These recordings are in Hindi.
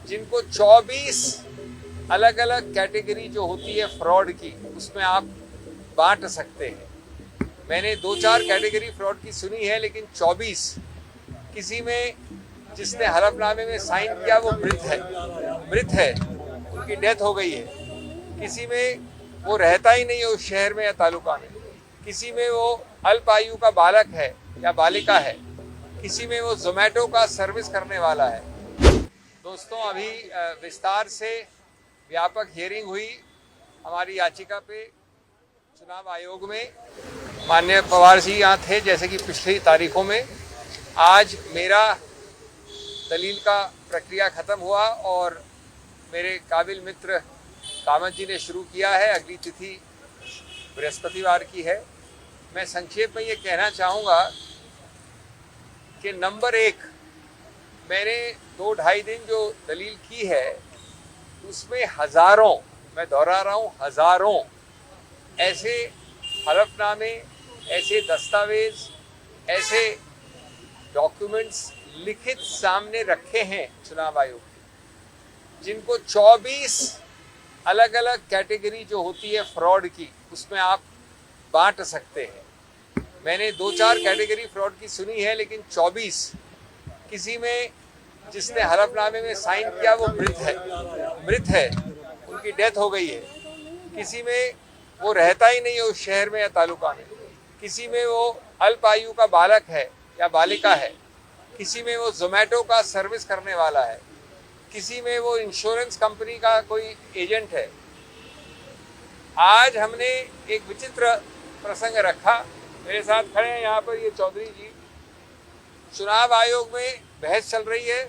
जिनको 24 अलग अलग कैटेगरी जो होती है फ्रॉड की, उसमें आप बांट सकते हैं। मैंने 2-4 कैटेगरी फ्रॉड की सुनी है, लेकिन 24 किसी में जिसने हलफनामे में साइन किया वो मृत है, उनकी डेथ हो गई है। किसी में वो रहता ही नहीं है उस शहर में या तालुका में, किसी में वो अल्पायु का बालक है या बालिका है, किसी में वो जोमेटो का सर्विस करने वाला है। दोस्तों, अभी विस्तार से व्यापक हियरिंग हुई हमारी याचिका पे चुनाव आयोग में। माननीय पवार जी यहाँ थे, जैसे कि पिछली तारीखों में। आज मेरा दलील का प्रक्रिया खत्म हुआ और मेरे काबिल मित्र कामत जी ने शुरू किया है। अगली तिथि बृहस्पतिवार की है। मैं संक्षेप में ये कहना चाहूँगा कि नंबर 1, मैंने 2-2.5 दिन जो दलील की है उसमें हज़ारों, मैं दोहरा रहा हूँ, हज़ारों ऐसे हलफनामे, ऐसे दस्तावेज, ऐसे डॉक्यूमेंट्स लिखित सामने रखे हैं चुनाव आयोग के, जिनको 24 अलग अलग कैटेगरी जो होती है फ्रॉड की, उसमें आप बांट सकते हैं। मैंने 2-4 कैटेगरी फ्रॉड की सुनी है, लेकिन 24 किसी में जिसने हलफनामे में साइन किया वो मृत है, उनकी डेथ हो गई है। किसी में वो रहता ही नहीं है उस शहर में या तालुका में, किसी में वो अल्पायु का बालक है या बालिका है, किसी में वो जोमेटो का सर्विस करने वाला है, किसी में वो इंश्योरेंस कंपनी का कोई एजेंट है। आज हमने एक विचित्र प्रसंग रखा। मेरे साथ खड़े हैं यहाँ पर ये चौधरी जी। चुनाव आयोग में बहस चल रही है।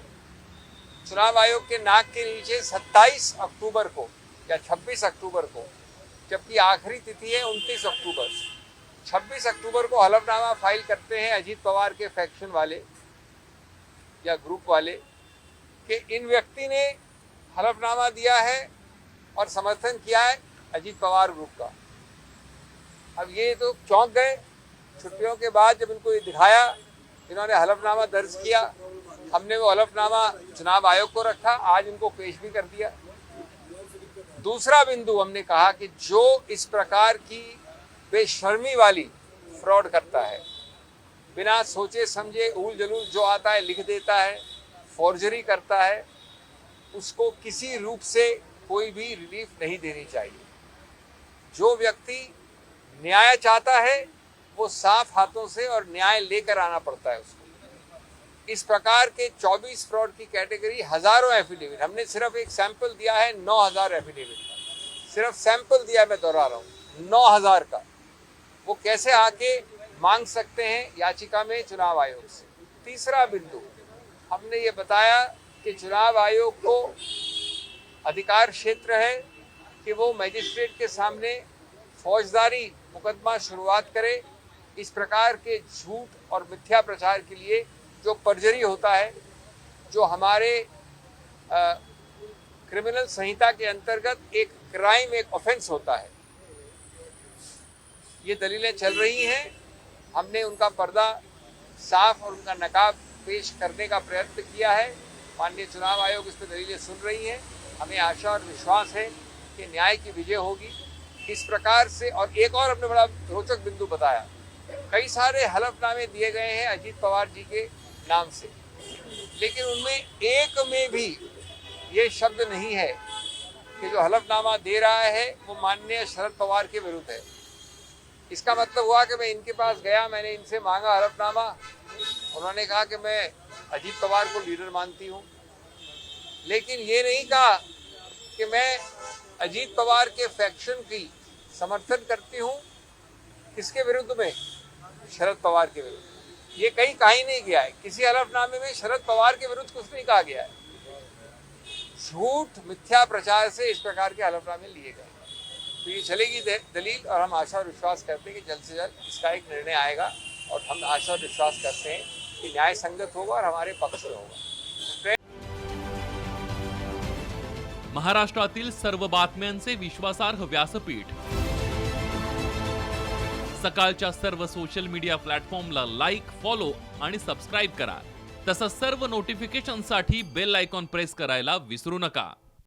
चुनाव आयोग के नाक के नीचे 27 अक्टूबर को या 26 अक्टूबर को, जबकि आखिरी तिथि है 29 अक्टूबर, 26 अक्टूबर को हलफनामा फाइल करते हैं अजीत पवार के फैक्शन वाले या ग्रुप वाले कि इन व्यक्ति ने हलफनामा दिया है और समर्थन किया है अजीत पवार ग्रुप का। अब ये तो चौंक गए छुट्टियों के बाद, जब इनको ये दिखाया, इन्होंने हलफनामा दर्ज किया। हमने वो हलफनामा चुनाव आयोग को रखा, आज इनको पेश भी कर दिया। दूसरा बिंदु, हमने कहा कि जो इस प्रकार की बेशर्मी वाली फ्रॉड करता है, बिना सोचे समझे उल जलूल जो आता है लिख देता है, फॉर्जरी करता है, उसको किसी रूप से कोई भी रिलीफ नहीं देनी चाहिए। जो व्यक्ति न्याय चाहता है वो साफ हाथों से और न्याय लेकर आना पड़ता है उसको। इस प्रकार के 24 फ्रॉड की कैटेगरी, हजारों एफिडेविट, हमने सिर्फ एक सैंपल दिया है 9000 एफिडेविट का, सिर्फ सैंपल दिया, मैं दोहरा रहा हूँ 9000 का। वो कैसे आके मांग सकते हैं याचिका में चुनाव आयोग से। तीसरा बिंदु, हमने ये बताया कि चुनाव आयोग को अधिकार क्षेत्र है कि वो मजिस्ट्रेट के सामने फौजदारी मुकदमा शुरुआत करे इस प्रकार के झूठ और मिथ्या प्रचार के लिए, जो परजरी होता है, जो हमारे क्रिमिनल संहिता के अंतर्गत एक क्राइम, एक ऑफेंस होता है। ये दलीलें चल रही हैं। हमने उनका पर्दा साफ और उनका नकाब पेश करने का प्रयत्न किया है। माननीय चुनाव आयोग इस पर दलीलें सुन रही हैं। हमें आशा और विश्वास है कि न्याय की विजय होगी इस प्रकार से। और एक और हमने बड़ा रोचक बिंदु बताया, कई सारे हलफनामे दिए गए हैं अजीत पवार जी के नाम से, लेकिन उनमें एक में भी ये शब्द नहीं है कि जो हलफनामा दे रहा है वो माननीय शरद पवार के विरुद्ध है। इसका मतलब हुआ कि मैं इनके पास गया, मैंने इनसे मांगा हलफनामा, उन्होंने कहा कि मैं अजीत पवार को लीडर मानती हूँ, लेकिन ये नहीं कहा कि मैं अजीत पवार के फैक्शन की समर्थन करती हूँ। किसके विरुद्ध में? शरद पवार के विरुद्ध। ये कहीं कहीं नहीं गया है, किसी हलफनामे में शरद पवार के विरुद्ध कुछ नहीं कहा गया है। झूठ मिथ्या प्रचार से इस प्रकार के हलफनामे लिए गए। तो ये चलेगी दलील, और हम आशा और विश्वास करते हैं कि जल्द से जल्द इसका एक निर्णय आएगा, और हम आशा और विश्वास करते हैं कि न्याय संगत होगा और हमारे पक्ष में होगा। महाराष्ट्रातील सर्व बातम्यांचे विश्वासार्ह व्यासपीठ, सकाळच्या सर्व सोशल मीडिया प्लॅटफॉर्मला लाईक, फॉलो आणि सबस्क्राईब करा. तसंच सर्व नोटिफिकेशनसाठी बेल आयकॉन प्रेस करायला विसरू नका.